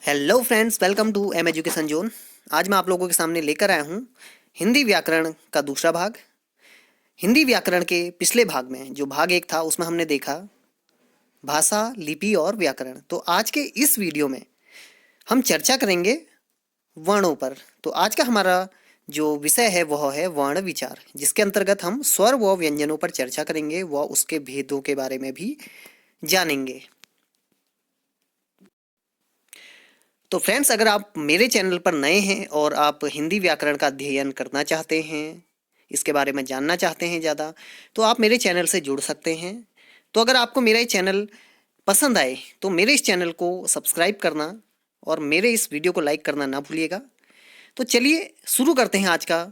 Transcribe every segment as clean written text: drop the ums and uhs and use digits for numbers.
Hello friends, welcome to M education zone. आज मैं आप लोगों के सामने लेकर आया हूँ हिंदी व्याकरण का दूसरा भाग। हिंदी व्याकरण के पिछले भाग में जो भाग एक था उसमें हमने देखा भाषा, लिपि और व्याकरण। तो आज के इस वीडियो में हम चर्चा करेंगे वर्णों पर। तो आज का हमारा जो विषय है वह है वर्ण विचार, जिसके अंतर्गत हम स्वर व व्यंजनों पर चर्चा करेंगे व उसके भेदों के बारे में भी जानेंगे। तो फ्रेंड्स, अगर आप मेरे चैनल पर नए हैं और आप हिंदी व्याकरण का अध्ययन करना चाहते हैं, इसके बारे में जानना चाहते हैं ज़्यादा, तो आप मेरे चैनल से जुड़ सकते हैं। तो अगर आपको मेरा ये चैनल पसंद आए तो मेरे इस चैनल को सब्सक्राइब करना और मेरे इस वीडियो को लाइक करना ना भूलिएगा। तो चलिए शुरू करते हैं आज का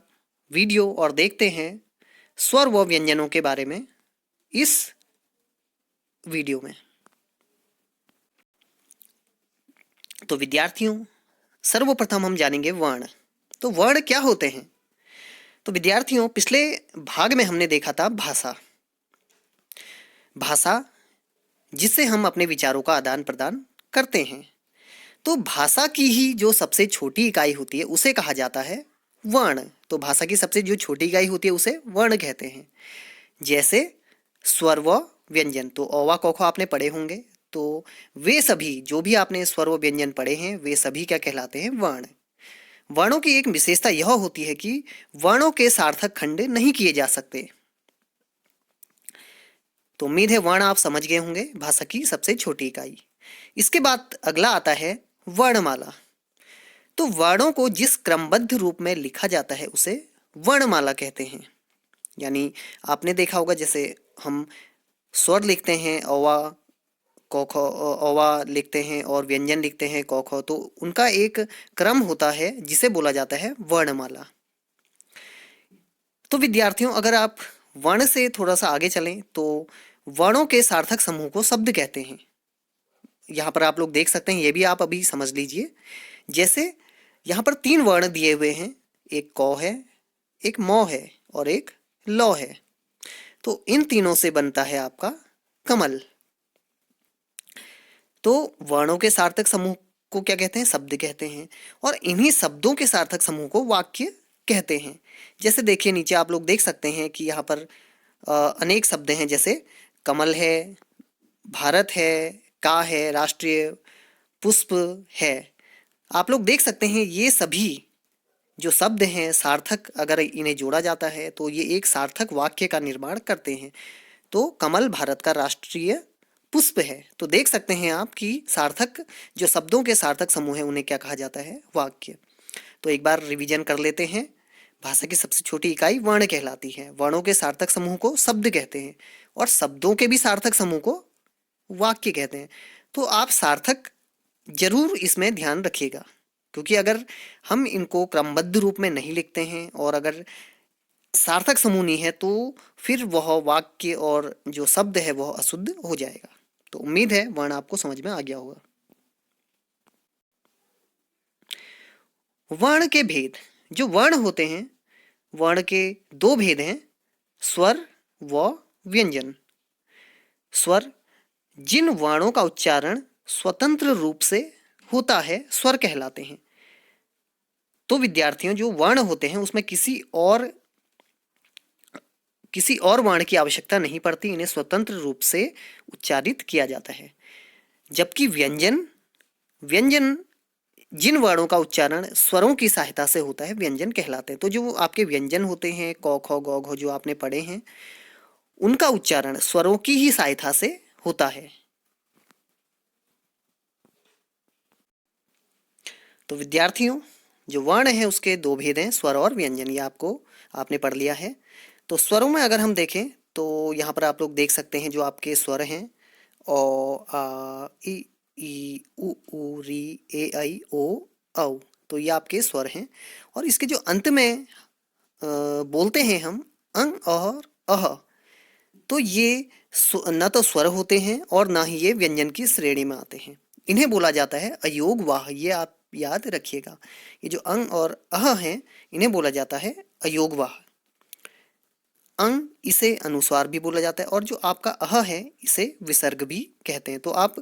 वीडियो और देखते हैं स्वर व व्यंजनों के बारे में इस वीडियो में। तो विद्यार्थियों, सर्वप्रथम हम जानेंगे वर्ण। तो वर्ण क्या होते हैं? तो विद्यार्थियों, पिछले भाग में हमने देखा था भाषा। भाषा जिससे हम अपने विचारों का आदान प्रदान करते हैं। तो भाषा की ही जो सबसे छोटी इकाई होती है उसे कहा जाता है वर्ण। तो भाषा की सबसे जो छोटी इकाई होती है उसे वर्ण कहते हैं। जैसे स्वर व व्यंजन, तो औवा कौखो आपने पढ़े होंगे। तो वे सभी जो भी आपने स्वर व व्यंजन पढ़े हैं वे सभी क्या कहलाते हैं? वर्ण। वर्णों की एक विशेषता यह होती है कि वर्णों के सार्थक खंड नहीं किए जा सकते। तो उम्मीद है वर्ण आप समझ गए होंगे, भाषा की सबसे छोटी इकाई। इसके बाद अगला आता है वर्णमाला। तो वर्णों को जिस क्रमबद्ध रूप में लिखा जाता है उसे वर्णमाला कहते हैं। यानी आपने देखा होगा, जैसे हम स्वर लिखते हैं औवा कौखो, औवा लिखते हैं और व्यंजन लिखते हैं कौखो, तो उनका एक क्रम होता है जिसे बोला जाता है वर्णमाला। तो विद्यार्थियों, अगर आप वर्ण से थोड़ा सा आगे चलें तो वर्णों के सार्थक समूह को शब्द कहते हैं। यहाँ पर आप लोग देख सकते हैं, ये भी आप अभी समझ लीजिए। जैसे यहाँ पर 3 वर्ण दिए हुए हैं, एक कौ है, एक मौ है और एक लौ है। तो इन तीनों से बनता है आपका कमल। तो वर्णों के सार्थक समूह को क्या कहते हैं? शब्द कहते हैं। और इन्हीं शब्दों के सार्थक समूह को वाक्य कहते हैं। जैसे देखिए, नीचे आप लोग देख सकते हैं कि यहाँ पर अनेक शब्द हैं, जैसे कमल है, भारत है, का है, राष्ट्रीय, पुष्प है। आप लोग देख सकते हैं ये सभी जो शब्द हैं सार्थक, अगर इन्हें जोड़ा जाता है तो ये एक सार्थक वाक्य का निर्माण करते हैं। तो कमल भारत का राष्ट्रीय पुष्प है। तो देख सकते हैं आप कि सार्थक जो शब्दों के सार्थक समूह है उन्हें क्या कहा जाता है? वाक्य। तो एक बार रिवीजन कर लेते हैं। भाषा की सबसे छोटी इकाई वर्ण कहलाती है। वर्णों के सार्थक समूह को शब्द कहते हैं और शब्दों के भी सार्थक समूह को वाक्य कहते हैं। तो आप सार्थक जरूर इसमें ध्यान रखिएगा, क्योंकि अगर हम इनको क्रमबद्ध रूप में नहीं लिखते हैं और अगर सार्थक समूह नहीं है तो फिर वह वाक्य और जो शब्द है वह अशुद्ध हो जाएगा। तो उम्मीद है वर्ण आपको समझ में आ गया होगा। वर्ण के भेद। जो वर्ण होते हैं, वर्ण के 2 भेद हैं, स्वर व व्यंजन। स्वर जिन वर्णों का उच्चारण स्वतंत्र रूप से होता है स्वर कहलाते हैं। तो विद्यार्थियों, जो वर्ण होते हैं उसमें किसी और वर्ण की आवश्यकता नहीं पड़ती, इन्हें स्वतंत्र रूप से उच्चारित किया जाता है। जबकि व्यंजन व्यंजन जिन वर्णों का उच्चारण स्वरों की सहायता से होता है व्यंजन कहलाते हैं। तो जो आपके व्यंजन होते हैं क ख ग घ जो आपने पढ़े हैं, उनका उच्चारण स्वरों की ही सहायता से होता है। तो विद्यार्थियों, जो वर्ण है उसके 2 भेद हैं, स्वर और व्यंजन। ये आपने पढ़ लिया है। तो स्वरों में अगर हम देखें तो यहाँ पर आप लोग देख सकते हैं जो आपके स्वर हैं, ओ आ ई उ री ए ऐ ओ औ। तो ये आपके स्वर हैं। और इसके जो अंत में बोलते हैं हम अंग और अह, तो ये न तो स्वर होते हैं और ना ही ये व्यंजन की श्रेणी में आते हैं। इन्हें बोला जाता है अयोग वाह। ये आप याद रखिएगा, ये जो अंग और अह हैं इन्हें बोला जाता है अयोग वाह। अंग इसे अनुस्वार भी बोला जाता है और जो आपका अह है इसे विसर्ग भी कहते हैं। तो आप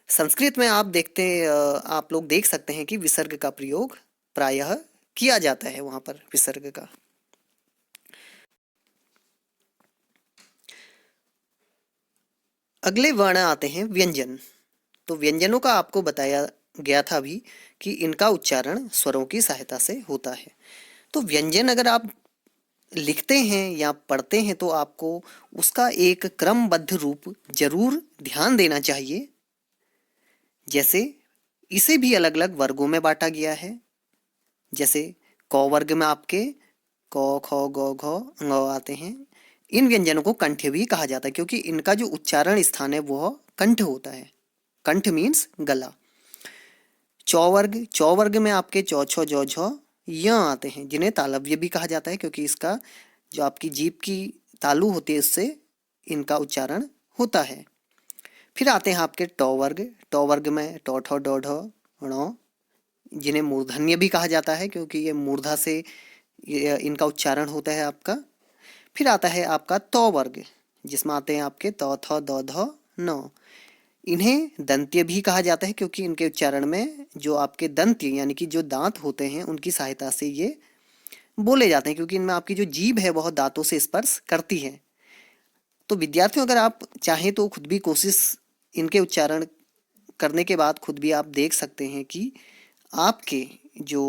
संस्कृत में आप लोग देख सकते हैं कि विसर्ग का प्रयोग प्रायः किया जाता है, वहां पर विसर्ग का। अगले वर्ण आते हैं व्यंजन। तो व्यंजनों का आपको बताया गया था अभी कि इनका उच्चारण स्वरों की सहायता से होता है। तो व्यंजन अगर आप लिखते हैं या पढ़ते हैं तो आपको उसका एक क्रमबद्ध रूप जरूर ध्यान देना चाहिए। जैसे इसे भी अलग अलग वर्गों में बांटा गया है। जैसे क वर्ग में आपके क ख ग घ ङ आते हैं। इन व्यंजनों को कंठ भी कहा जाता है क्योंकि इनका जो उच्चारण स्थान है वह कंठ होता है। कंठ मीन्स गला। चौ वर्ग में आपके चौ छ जौ झ य आते हैं, जिन्हें तालव्य भी कहा जाता है क्योंकि इसका जो आपकी जीभ की तालु होती है उससे इनका उच्चारण होता है। फिर आते हैं आपके टौ वर्ग में टौ ठौ डौ ढ ण, जिन्हें मूर्धन्य भी कहा जाता है क्योंकि ये मूर्धा से इनका उच्चारण होता है आपका। फिर आता है आपका तौ वर्ग, जिसमें आते हैं आपके तौ थ द ध न। इन्हें दंत्य भी कहा जाता है क्योंकि इनके उच्चारण में जो आपके दंत्य यानी कि जो दांत होते हैं उनकी सहायता से ये बोले जाते हैं, क्योंकि इनमें आपकी जो जीभ है वह दांतों से स्पर्श करती है। तो विद्यार्थियों अगर आप चाहें तो खुद भी कोशिश इनके उच्चारण करने के बाद खुद भी आप देख सकते हैं कि आपके जो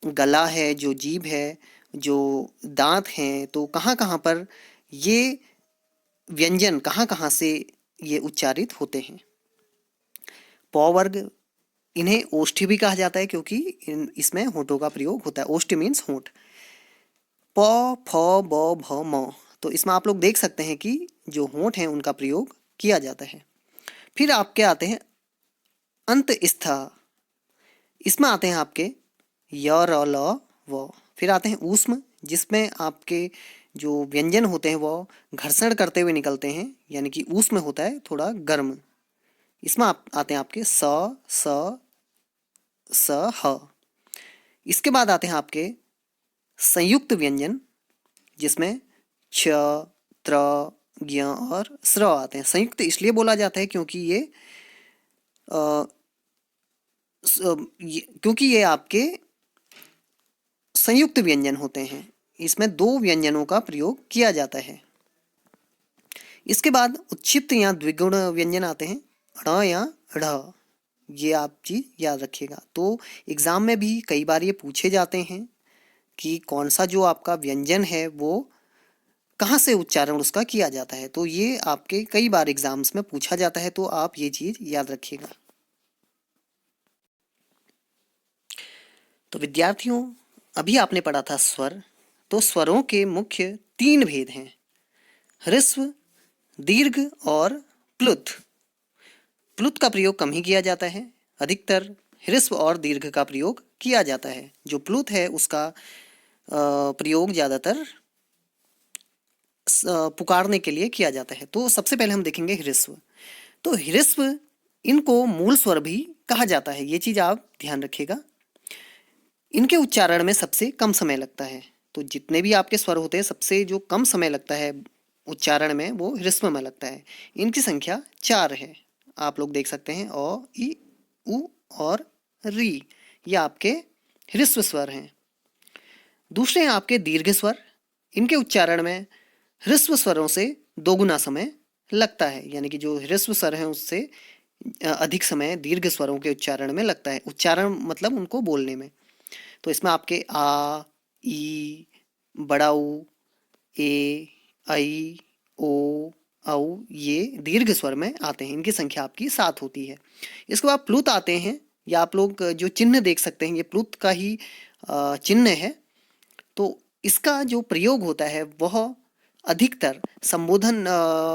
गला है, जो जीभ है, जो दांत हैं, तो कहाँ कहाँ पर ये व्यंजन कहाँ कहाँ से ये उच्चारित होते हैं। पौ वर्ग, इन्हें ओष्ठी भी कहा जाता है क्योंकि इसमें होठों का प्रयोग होता है। ओष्ठी मीन्स होठ। प फ ब भ म, तो इसमें आप लोग देख सकते हैं कि जो होठ हैं उनका प्रयोग किया जाता है। फिर आपके आते हैं अंत स्था, इसमें आते हैं आपके य र ल व। फिर आते हैं ऊष्म, जिसमें आपके जो व्यंजन होते हैं वो घर्षण करते हुए निकलते हैं, यानी कि ऊष्म होता है थोड़ा गर्म। इसमें आप आते हैं आपके स ह। इसके बाद आते हैं आपके संयुक्त व्यंजन, जिसमें छ त्र ज्ञ और स्र आते हैं। संयुक्त इसलिए बोला जाता है क्योंकि अ, क्योंकि ये आपके संयुक्त व्यंजन होते हैं। इसमें दो व्यंजनों का प्रयोग किया जाता है। इसके बाद उच्छिष्ट या द्विगुण व्यंजन आते हैं, ण या ढ़। ये आप चीज याद रखिएगा। तो एग्जाम में भी कई बार ये पूछे जाते हैं कि कौन सा जो आपका व्यंजन है वो कहाँ से उच्चारण उसका किया जाता है। तो ये आपके कई बार एग्जाम्स में पूछा जाता है, तो आप ये चीज याद रखिएगा। तो विद्यार्थियों, अभी आपने पढ़ा था स्वर। तो स्वरों के मुख्य 3 भेद हैं, ह्रस्व, दीर्घ और प्लुत। प्लुत का प्रयोग कम ही किया जाता है, अधिकतर ह्रस्व और दीर्घ का प्रयोग किया जाता है। जो प्लुत है उसका प्रयोग ज्यादातर पुकारने के लिए किया जाता है। तो सबसे पहले हम देखेंगे ह्रस्व। तो ह्रस्व, इनको मूल स्वर भी कहा जाता है, ये चीज आप ध्यान रखिएगा। इनके उच्चारण में सबसे कम समय लगता है। तो जितने भी आपके स्वर होते हैं सबसे जो कम समय लगता है उच्चारण में वो ह्रस्व में लगता है। इनकी संख्या 4 है। आप लोग देख सकते हैं अ, इ, उ और री, ये आपके ह्रस्व स्वर हैं। दूसरे हैं आपके दीर्घ स्वर। इनके उच्चारण में ह्रस्व स्वरों से दोगुना समय लगता है, यानी कि जो ह्रस्व स्वर हैं उससे अधिक समय दीर्घ स्वरों के उच्चारण में लगता है। उच्चारण मतलब उनको बोलने में। तो इसमें आपके आ, ई, बड़ा ऊ, ए, आई, ओ, औ, ये दीर्घ स्वर में आते हैं। इनकी संख्या आपकी 7 होती है। इसके बाद प्लुत आते हैं, या आप लोग जो चिन्ह देख सकते हैं ये प्लुत का ही चिन्ह है। तो इसका जो प्रयोग होता है वह अधिकतर संबोधन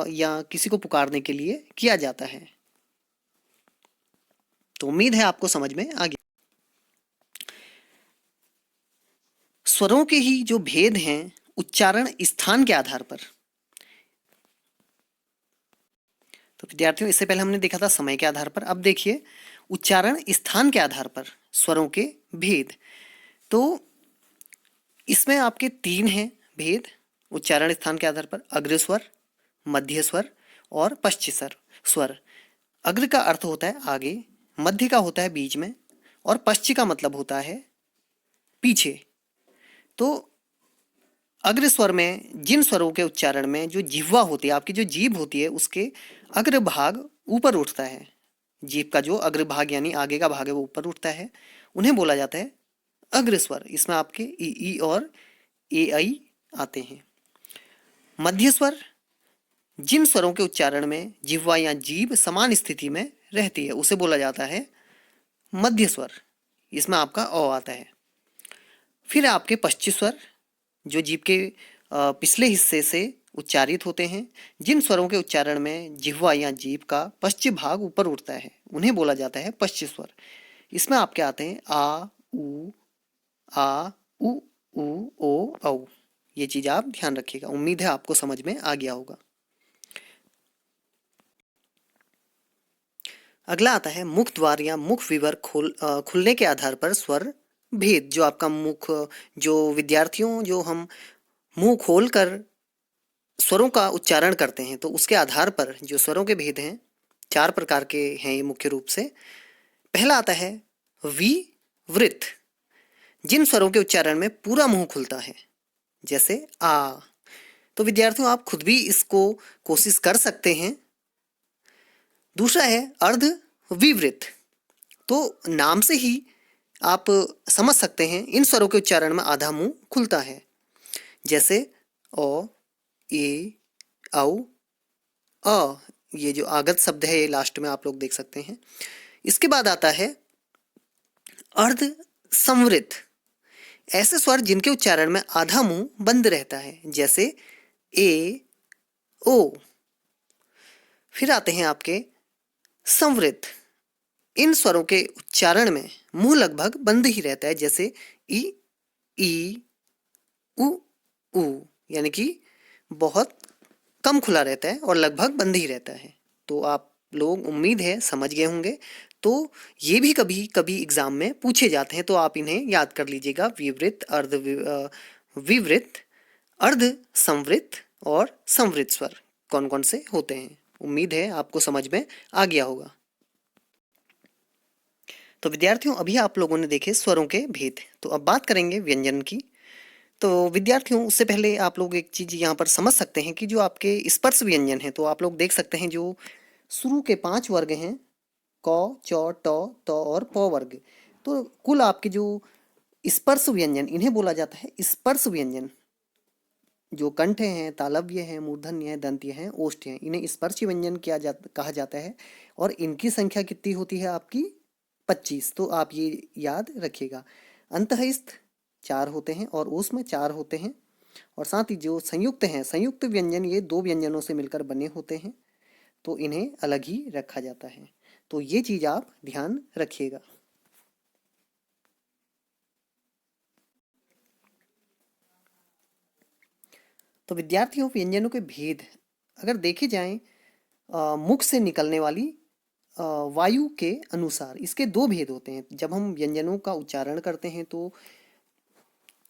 या किसी को पुकारने के लिए किया जाता है। तो उम्मीद है आपको समझ में आ गया। स्वरों के ही जो भेद हैं उच्चारण स्थान के आधार पर। तो विद्यार्थियों, इससे पहले हमने देखा था समय के आधार पर, अब देखिए उच्चारण स्थान के आधार पर स्वरों के भेद। तो इसमें आपके 3 हैं भेद उच्चारण स्थान के आधार पर, अग्र स्वर, मध्य स्वर और पश्च स्वर। अग्र का अर्थ होता है आगे, मध्य का होता है बीच में, और पश्च का मतलब होता है पीछे। तो अग्र स्वर में जिन स्वरों के उच्चारण में जो जिह्वा होती है, आपकी जो जीभ होती है, उसके अग्र भाग ऊपर उठता है, जीभ का जो अग्र भाग यानी आगे का भाग है वो ऊपर उठता है, उन्हें बोला जाता है अग्र स्वर। इसमें आपके ई और ए आई आते हैं। मध्य स्वर जिन स्वरों के उच्चारण में जिह्वा या जीभ समान स्थिति में रहती है उसे बोला जाता है मध्य स्वर। इसमें आपका अ आता है। फिर आपके पश्च स्वर जो जीभ के पिछले हिस्से से उच्चारित होते हैं, जिन स्वरों के उच्चारण में जिह्वा या जीभ का पश्च भाग ऊपर उठता है उन्हें बोला जाता है पश्च स्वर। इसमें आपके आते हैं आ उ ओ औ। ये चीज आप ध्यान रखिएगा। उम्मीद है आपको समझ में आ गया होगा। अगला आता है मुख द्वार या मुख विवर खुलने के आधार पर स्वर भेद। जो आपका मुख, जो विद्यार्थियों जो हम मुंह खोलकर स्वरों का उच्चारण करते हैं तो उसके आधार पर जो स्वरों के भेद हैं, 4 प्रकार के हैं ये मुख्य रूप से। पहला आता है वी वृत, जिन स्वरों के उच्चारण में पूरा मुंह खुलता है, जैसे आ। तो विद्यार्थियों आप खुद भी इसको कोशिश कर सकते हैं। दूसरा है अर्ध विवृत। तो नाम से ही आप समझ सकते हैं इन स्वरों के उच्चारण में आधा मुंह खुलता है, जैसे ओ, ए, औ, अ। ये जो आगत शब्द है ये लास्ट में आप लोग देख सकते हैं। इसके बाद आता है अर्ध संवृत, ऐसे स्वर जिनके उच्चारण में आधा मुंह बंद रहता है, जैसे ए, ओ। फिर आते हैं आपके संवृत, इन स्वरों के उच्चारण में मुंह लगभग बंद ही रहता है, जैसे ई, उ, उ, यानी कि बहुत कम खुला रहता है और लगभग बंद ही रहता है। तो आप लोग उम्मीद है समझ गए होंगे। तो ये भी कभी कभी एग्जाम में पूछे जाते हैं, तो आप इन्हें याद कर लीजिएगा। विवृत, विवृत, अर्ध संवृत और संवृत स्वर कौन कौन से होते हैं। उम्मीद है आपको समझ में आ गया होगा। तो विद्यार्थियों अभी आप लोगों ने देखे स्वरों के भेद, तो अब बात करेंगे व्यंजन की। तो विद्यार्थियों उससे पहले आप लोग एक चीज़ यहाँ पर समझ सकते हैं कि जो आपके स्पर्श व्यंजन हैं, तो आप लोग देख सकते हैं जो शुरू के 5 वर्ग हैं, क, च, ट, त और प वर्ग। तो कुल आपके जो स्पर्श व्यंजन इन्हें बोला जाता है स्पर्श व्यंजन। जो कंठ हैं, तालव्य हैं, मूर्धन्य हैं, दंत्य हैं, ओष्ठ हैं, इन्हें स्पर्श व्यंजन कहा जाता है। और इनकी संख्या कितनी होती है आपकी 25। तो आप ये याद रखिएगा। अंतःस्थ 4 होते हैं और ऊष्म 4 होते हैं। और साथ ही जो संयुक्त हैं, संयुक्त व्यंजन ये 2 व्यंजनों से मिलकर बने होते हैं, तो इन्हें अलग ही रखा जाता है। तो ये चीज आप ध्यान रखिएगा। तो विद्यार्थियों व्यंजनों के भेद अगर देखे जाएं, मुख से निकलने वाली वायु के अनुसार इसके 2 भेद होते हैं। जब हम व्यंजनों का उच्चारण करते हैं तो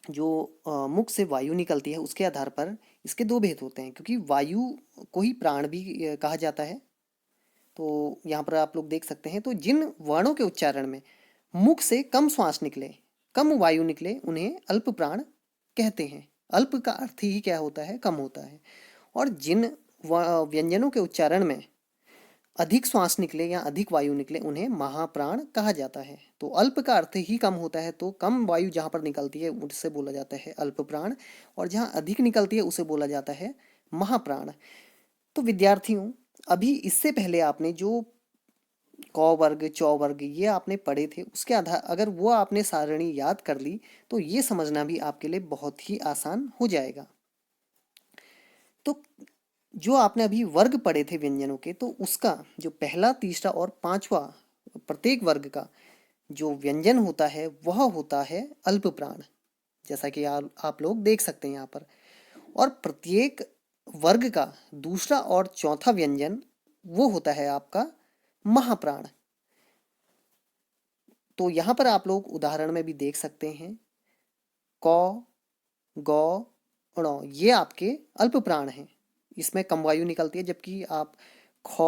जो मुख से वायु निकलती है उसके आधार पर इसके 2 भेद होते हैं, क्योंकि वायु को ही प्राण भी कहा जाता है। तो यहाँ पर आप लोग देख सकते हैं, तो जिन वर्णों के उच्चारण में मुख से कम श्वास निकले, कम वायु निकले, उन्हें अल्प प्राण कहते हैं। अल्प का अर्थ ही क्या होता है, कम होता है। और जिन व्यंजनों के उच्चारण में अधिक श्वास निकले या अधिक वायु निकले, उन्हें महाप्राण कहा जाता है। तो अल्प का अर्थ ही कम होता है, तो कम वायु जहाँ पर निकलती है उससे बोला जाता है अल्प प्राण, और जहाँ अधिक निकलती है उसे बोला जाता है महाप्राण। तो विद्यार्थियों अभी इससे पहले आपने जो क वर्ग, च वर्ग ये आपने पढ़े थे, उसके आधार अगर वो आपने सारणी याद कर ली तो ये समझना भी आपके लिए बहुत ही आसान हो जाएगा। तो जो आपने अभी वर्ग पढ़े थे व्यंजनों के, तो उसका जो पहला, तीसरा और पांचवा प्रत्येक वर्ग का जो व्यंजन होता है वह होता है अल्प प्राण, जैसा कि आप लोग देख सकते हैं यहाँ पर। और प्रत्येक वर्ग का दूसरा और चौथा व्यंजन वो होता है आपका महाप्राण। तो यहाँ पर आप लोग उदाहरण में भी देख सकते हैं, क, ग, ण ये आपके अल्प प्राण हैं, इसमें कम वायु निकलती है। जबकि आप ख,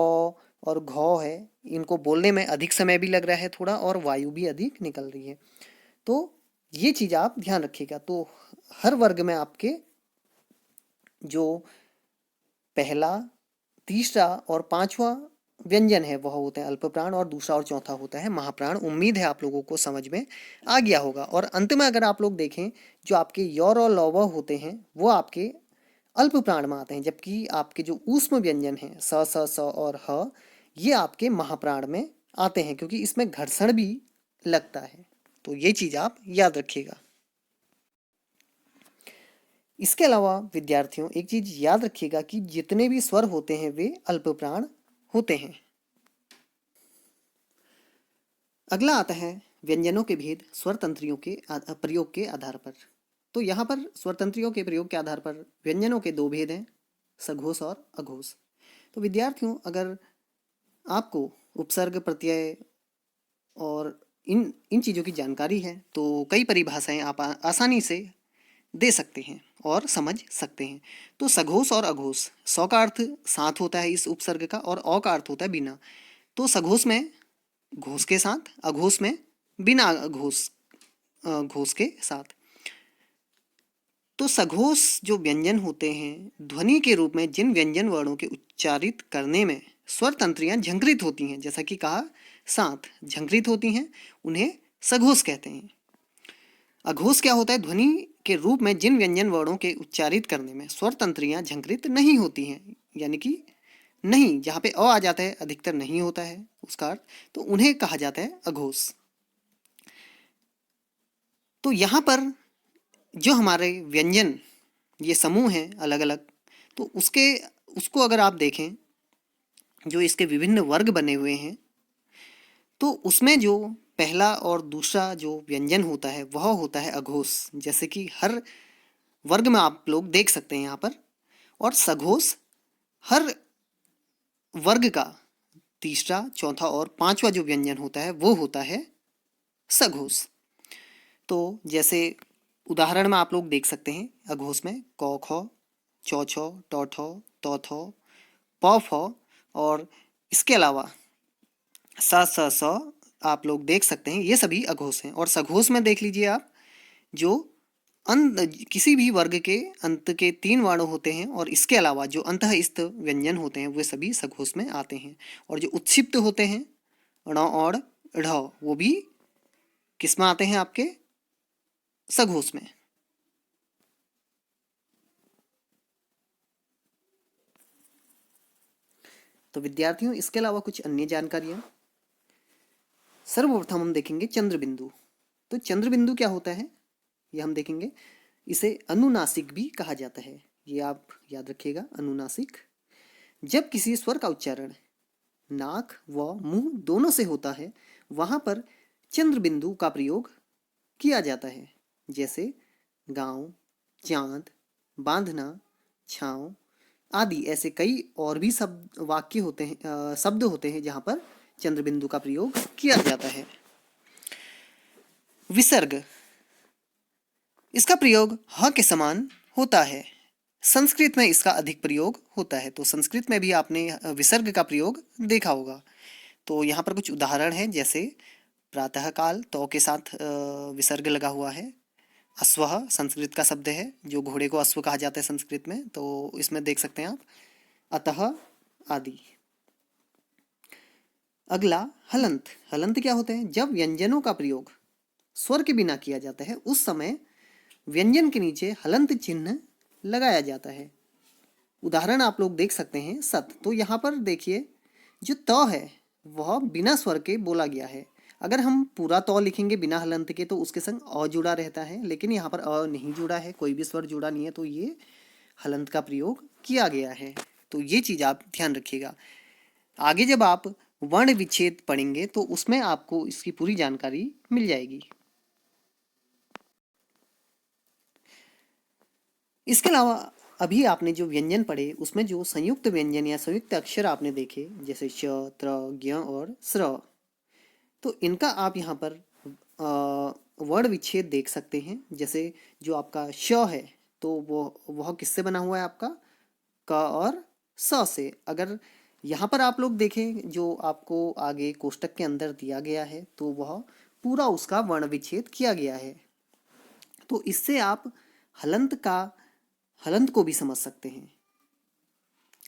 और घौ है, इनको बोलने में अधिक समय भी लग रहा है थोड़ा, और वायु भी अधिक निकल रही है। तो ये चीज़ आप ध्यान रखिएगा। तो हर वर्ग में आपके जो पहला, तीसरा और पांचवा व्यंजन है वह होते हैं अल्प प्राण, और दूसरा और चौथा होता है महाप्राण। उम्मीद है आप लोगों को समझ में आ गया होगा। और अंत में अगर आप लोग देखें, जो आपके यौर और लौह होते हैं वो आपके अल्प प्राण में आते हैं, जबकि आपके जो ऊष्म व्यंजन हैं स स स और ह, ये आपके महाप्राण में आते हैं, क्योंकि इसमें घर्षण भी लगता है। तो ये चीज आप याद रखिएगा। इसके अलावा विद्यार्थियों एक चीज याद रखिएगा कि जितने भी स्वर होते हैं वे अल्प प्राण होते हैं। अगला आता है व्यंजनों के भेद स्वर तंत्रियों के प्रयोग के आधार पर। तो यहाँ पर स्वर तंत्रियों के प्रयोग के आधार पर व्यंजनों के दो भेद हैं, सघोष और अघोष। तो विद्यार्थियों, अगर आपको उपसर्ग, प्रत्यय और इन इन चीज़ों की जानकारी है तो कई परिभाषाएं आप आसानी से दे सकते हैं और समझ सकते हैं। तो सघोष और अघोष, सौ का अर्थ साथ होता है इस उपसर्ग का, और औ का अर्थ होता है बिना। तो सघोष में घोष के साथ, अघोष में बिना घोष के साथ। तो सघोष जो व्यंजन होते हैं, ध्वनि के रूप में जिन व्यंजन वर्णों के उच्चारित करने में स्वर तंत्रियां झंकृत होती हैं, जैसा कि कहा साथ झंकृत होती हैं, उन्हें सघोष कहते हैं। अघोष क्या होता है? ध्वनि के रूप में जिन व्यंजन वर्णों के उच्चारित करने में स्वर तंत्रियां झंकृत नहीं होती हैं, यानी कि नहीं, जहाँ पे अ आ जाता है अधिकतर नहीं होता है उसका अर्थ, तो उन्हें कहा जाता है अघोष। तो यहाँ पर जो हमारे व्यंजन ये समूह हैं अलग अलग, तो उसको अगर आप देखें, जो इसके विभिन्न वर्ग बने हुए हैं, तो उसमें जो पहला और दूसरा जो व्यंजन होता है वह होता है अघोष, जैसे कि हर वर्ग में आप लोग देख सकते हैं यहाँ पर। और सघोष हर वर्ग का तीसरा, चौथा और पांचवा जो व्यंजन होता है वो होता है सघोष। तो जैसे उदाहरण में आप लोग देख सकते हैं, अघोष में क ख, चौ छौ, टौ ठौ, तौ थौ, पौ फौ, और इसके अलावा स स स आप लोग देख सकते हैं, ये सभी अघोष हैं। और सघोष में देख लीजिए आप, जो किसी भी वर्ग के अंत के तीन वर्ण होते हैं, और इसके अलावा जो अंतःस्थ व्यंजन होते हैं वे सभी सघोष में आते हैं। और जो उत्क्षिप्त होते हैं ण और ढ़, वो भी किस में आते हैं? आपके सघोष में। तो विद्यार्थियों, इसके अलावा कुछ अन्य जानकारियां। सर्वप्रथम हम देखेंगे चंद्र बिंदु। तो चंद्र बिंदु क्या होता है ये हम देखेंगे। इसे अनुनासिक भी कहा जाता है, ये आप याद रखिएगा, अनुनासिक। जब किसी स्वर का उच्चारण नाक व मुंह दोनों से होता है, वहां पर चंद्र बिंदु का प्रयोग किया जाता है, जैसे गांव, चांद, बांधना, छांव आदि। ऐसे कई और भी वाक्य होते हैं, शब्द होते हैं जहां पर चंद्र बिंदु का प्रयोग किया जाता है। विसर्ग, इसका प्रयोग ह के समान होता है। संस्कृत में इसका अधिक प्रयोग होता है। तो संस्कृत में भी आपने विसर्ग का प्रयोग देखा होगा। तो यहाँ पर कुछ उदाहरण हैं, जैसे प्रातःकाल, तो के साथ विसर्ग लगा हुआ है। अश्वः संस्कृत का शब्द है, जो घोड़े को अश्व कहा जाता है संस्कृत में, तो इसमें देख सकते हैं आप, अतः आदि। अगला हलंत। हलंत क्या होते हैं? जब व्यंजनों का प्रयोग स्वर के बिना किया जाता है, उस समय व्यंजन के नीचे हलंत चिन्ह लगाया जाता है। उदाहरण आप लोग देख सकते हैं, सत। तो यहाँ पर देखिए, जो त है वह बिना स्वर के बोला गया है। अगर हम पूरा तौ लिखेंगे बिना हलंत के तो उसके संग अ जुड़ा रहता है, लेकिन यहाँ पर अ नहीं जुड़ा है, कोई भी स्वर जुड़ा नहीं है, तो ये हलंत का प्रयोग किया गया है। तो ये चीज आप ध्यान रखिएगा। आगे जब आप वर्ण विच्छेद पढ़ेंगे तो उसमें आपको इसकी पूरी जानकारी मिल जाएगी। इसके अलावा अभी आपने जो व्यंजन पढ़े उसमें जो संयुक्त व्यंजन या संयुक्त अक्षर आपने देखे, जैसे श, त्र, ज्ञ और स्र, तो इनका आप यहाँ पर वर्ण विच्छेद देख सकते हैं। जैसे जो आपका श है, तो वह किससे बना हुआ है? आपका क और स से। अगर यहाँ पर आप लोग देखें जो आपको आगे कोष्टक के अंदर दिया गया है तो वह पूरा उसका वर्ण विच्छेद किया गया है। तो इससे आप हलंत को भी समझ सकते हैं।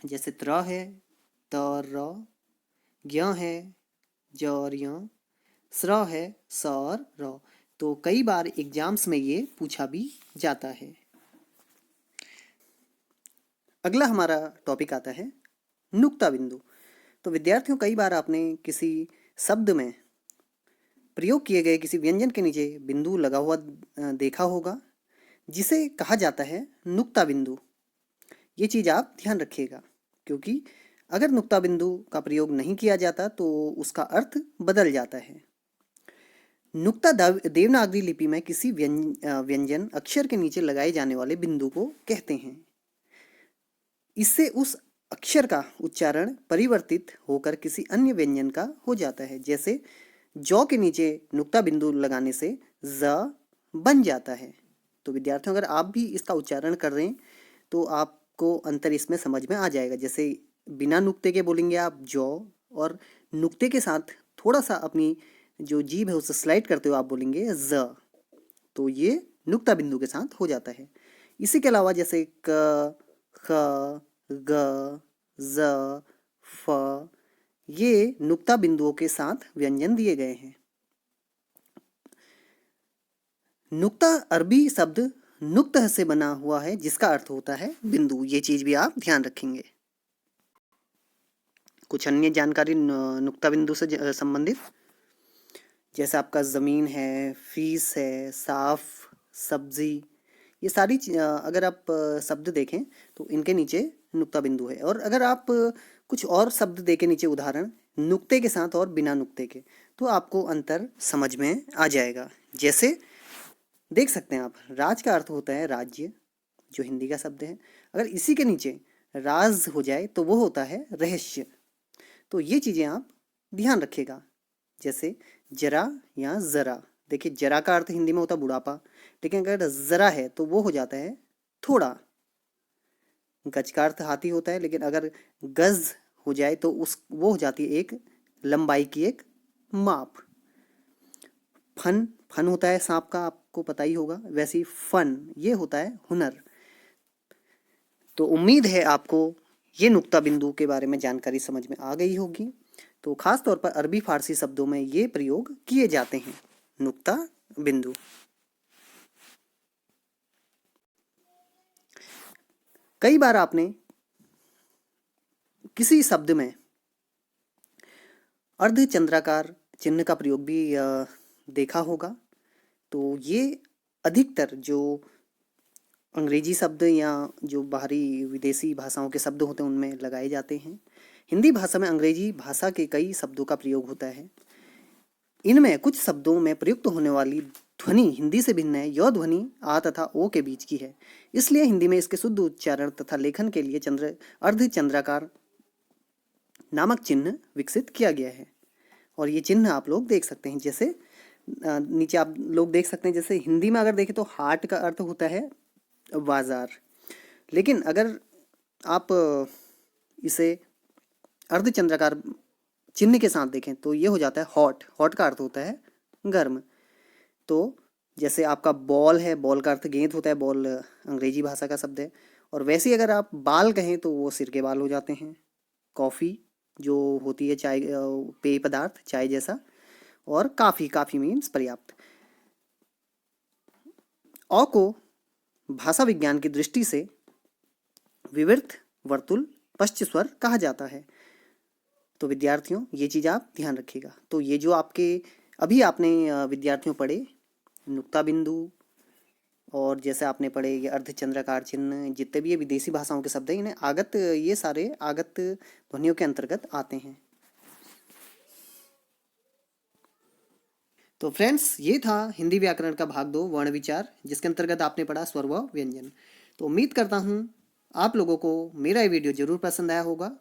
जैसे त्र है त र, ज्ञ है ज और य, स्र है स और र। तो कई बार एग्जाम्स में ये पूछा भी जाता है। अगला हमारा टॉपिक आता है नुक्ता बिंदु। तो विद्यार्थियों, कई बार आपने किसी शब्द में प्रयोग किए गए किसी व्यंजन के नीचे बिंदु लगा हुआ देखा होगा, जिसे कहा जाता है नुक्ता बिंदु। ये चीज़ आप ध्यान रखिएगा, क्योंकि अगर नुक्ता बिंदु का प्रयोग नहीं किया जाता तो उसका अर्थ बदल जाता है। नुक्ता देवनागरी लिपि में किसी व्यंजन अक्षर के नीचे लगाए जाने वाले बिंदु को कहते हैं। इससे उस अक्षर का उच्चारण परिवर्तित होकर किसी अन्य व्यंजन का हो जाता है। जैसे जौ के नीचे नुक्ता बिंदु लगाने से ज बन जाता है। तो विद्यार्थियों, अगर आप भी इसका उच्चारण कर रहे हैं तो आपको अंतर इसमें समझ में आ जाएगा। जैसे बिना नुक्ते के बोलेंगे आप जौ, और नुक्ते के साथ थोड़ा सा अपनी जो जीभ है उसे स्लाइड करते हुए आप बोलेंगे ज। तो ये नुक्ता बिंदु के साथ हो जाता है। इसी के अलावा जैसे क, ख, ग, ज, फ, ये नुक्ता बिंदुओं के साथ व्यंजन दिए गए हैं। नुक्ता अरबी शब्द नुक्तह से बना हुआ है, जिसका अर्थ होता है बिंदु। ये चीज भी आप ध्यान रखेंगे। कुछ अन्य जानकारी नुक्ता बिंदु से संबंधित, जैसे आपका ज़मीन है, फीस है, साफ, सब्जी, ये सारी अगर आप शब्द देखें तो इनके नीचे नुक्ता बिंदु है। और अगर आप कुछ और शब्द देखें नीचे, उदाहरण नुक्ते के साथ और बिना नुक्ते के, तो आपको अंतर समझ में आ जाएगा। जैसे देख सकते हैं आप, राज का अर्थ होता है राज्य, जो हिंदी का शब्द है। अगर इसी के नीचे राज हो जाए तो वो होता है रहस्य। तो ये चीज़ें आप ध्यान रखिएगा। जैसे जरा या ज़रा, देखिए जरा का अर्थ हिंदी में होता है बुढ़ापा, लेकिन अगर ज़रा है तो वो हो जाता है थोड़ा। गज का अर्थ हाथी होता है, लेकिन अगर गज हो जाए तो वो हो जाती है एक लंबाई की एक माप। फन फन होता है सांप का, आपको पता ही होगा। वैसे ही फन ये होता है हुनर। तो उम्मीद है आपको ये नुक्ता बिंदु के बारे में जानकारी समझ में आ गई होगी। तो खास तौर पर अरबी फारसी शब्दों में ये प्रयोग किए जाते हैं, नुक्ता बिंदु। कई बार आपने किसी शब्द में अर्धचंद्राकार चिन्ह का प्रयोग भी देखा होगा। तो ये अधिकतर जो अंग्रेजी शब्द या जो बाहरी विदेशी भाषाओं के शब्द होते हैं उनमें लगाए जाते हैं। हिंदी भाषा में अंग्रेजी भाषा के कई शब्दों का प्रयोग होता है। इनमें कुछ शब्दों में प्रयुक्त होने वाली ध्वनि हिंदी से भिन्न है। यह ध्वनि आ तथा ओ के बीच की है, इसलिए हिंदी में इसके शुद्ध उच्चारण तथा लेखन के लिए अर्धचंद्राकार नामक चिन्ह विकसित किया गया है। और ये चिन्ह आप लोग देख सकते हैं। जैसे नीचे आप लोग देख सकते हैं, जैसे हिंदी में अगर देखें तो हाट का अर्थ होता है बाजार, लेकिन अगर आप इसे अर्धचंद्राकार चिन्ह के साथ देखें तो ये हो जाता है हॉट। हॉट का अर्थ होता है गर्म। तो जैसे आपका बॉल है, बॉल का अर्थ गेंद होता है, बॉल अंग्रेजी भाषा का शब्द है। और वैसे ही अगर आप बाल कहें तो वो सिर के बाल हो जाते हैं। कॉफ़ी जो होती है चाय, पेय पदार्थ चाय जैसा। और काफ़ी, काफ़ी मीन्स पर्याप्त। अ को भाषा विज्ञान की दृष्टि से विवृत वर्तुल पश्च स्वर कहा जाता है। तो विद्यार्थियों, ये चीज़ आप ध्यान रखिएगा। तो ये जो आपके अभी आपने विद्यार्थियों पढ़े नुक्ता बिंदु, और जैसे आपने पढ़े ये अर्धचंद्राकार चिन्ह, जितने भी ये विदेशी भाषाओं के शब्द हैं, इन्हें ये सारे आगत ध्वनियों के अंतर्गत आते हैं। तो फ्रेंड्स, ये था हिंदी व्याकरण का भाग 2 वर्ण विचार, जिसके अंतर्गत आपने पढ़ा स्वर व व्यंजन। तो उम्मीद करता हूँ आप लोगों को मेरा ये वीडियो जरूर पसंद आया होगा।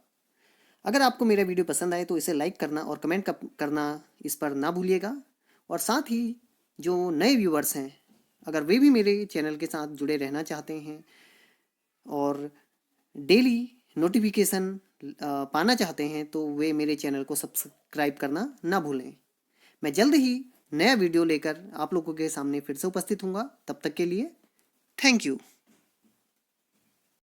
अगर आपको मेरा वीडियो पसंद आए तो इसे लाइक करना और कमेंट करना इस पर ना भूलिएगा। और साथ ही जो नए व्यूअर्स हैं, अगर वे भी मेरे चैनल के साथ जुड़े रहना चाहते हैं और डेली नोटिफिकेशन पाना चाहते हैं तो वे मेरे चैनल को सब्सक्राइब करना ना भूलें। मैं जल्द ही नया वीडियो लेकर आप लोगों के सामने फिर से उपस्थित हूँगा। तब तक के लिए थैंक यू।